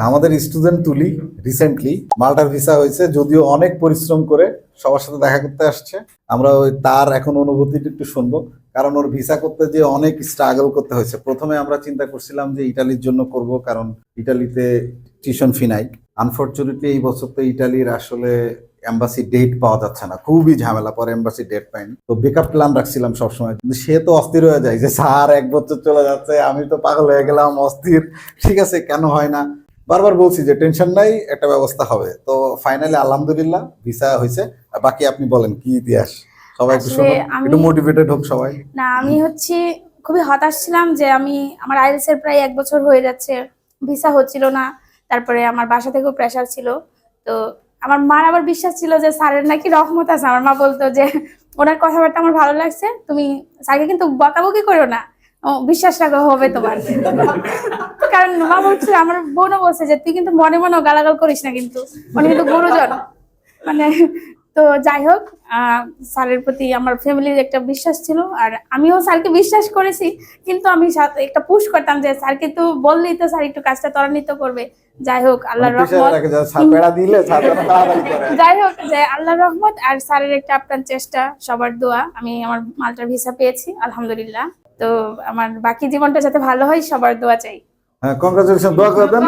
আমাদের স্টুডেন্ট তুলি recently মাল্টার visa হয়েছে, যদিও অনেক পরিশ্রম করে সবার সাথে দেখা করতে আসছে। আমরা ওই তার এখন অনুভূতিটা একটু শুনবো, কারণ ওর ভিসা করতে যে অনেক স্ট্রাগল করতে হয়েছে। প্রথমে আমরা চিন্তা করছিলাম যে ইটালির জন্য করব, কারণ ইটালিতে টিউশন ফি নাই। আনফরচুনেটলি এই বছর তো ইটালির আসলে এম্বাসি ডেট পাওয়া যাচ্ছে না, খুবই ঝামেলা, পরে এম্বাসি ডেট পাইনি। তো বেকআপ প্ল্যান রাখছিলাম সবসময়, কিন্তু সে তো অস্থির হয়ে যায় যে স্যার 1 বছর চলে যাচ্ছে, আমি তো পাগল হয়ে গেলাম, অস্থির। ঠিক আছে, কেন হয় না, বারবার বলছি যে টেনশন নাই, একটা ব্যবস্থা হবে। তো ফাইনালি আলহামদুলিল্লাহ ভিসা হয়েছে। বাকি আপনি বলেন কি ইতিহাস, সবাই একটু আসলে শুনুন, একটু মোটিভেটেড হোক সবাই। আমি হচ্ছে খুবই হতাশ ছিলাম যে আমার আইএলটিএস এর প্রায় 1 বছর হয়ে যাচ্ছে, ভিসা হচ্ছিল না। তারপরে আমার বাসা থেকেও প্রেশার ছিল। তো আমার মার আবার বিশ্বাস ছিল যে স্যারের নাকি রহমত আছে। আমার মা বলতো যে ওনার কথাবার্তা আমার ভালো লাগছে, তুমি স্যারকে কিন্তু বকাবকি করো না, বিশ্বাস রাখো হবে তোমার। কারণ মা বলছে, আমার বোনও বলছে যে তুই কিন্তু মনে মনে গালাগাল করিস না, কিন্তু উনি কিন্তু গুরুজন মানে। তো যাই হোক, স্যারের প্রতি আমার ফ্যামিলির একটা বিশ্বাস ছিল, আর আমিও স্যারকে বিশ্বাস করেছি। কিন্তু আমি একটা পুশ করতাম যে স্যার কিন্তু বললেই তো স্যার একটু কাজটা ত্বরান্বিত করবে। যাই হোক আল্লাহর রহমত, যাই হোক যে আল্লাহর রহমত আর স্যারের একটা আপ্রাণ চেষ্টা, সবার দোয়া, আমি আমার মাল্টার ভিসা পেয়েছি আলহামদুলিল্লাহ। তো আমার বাকি জীবনটা যাতে ভালো হয়, সবার দোয়া চাই। হ্যাঁ, কংগ্রাচুলেশন, দোয়া করে দেন।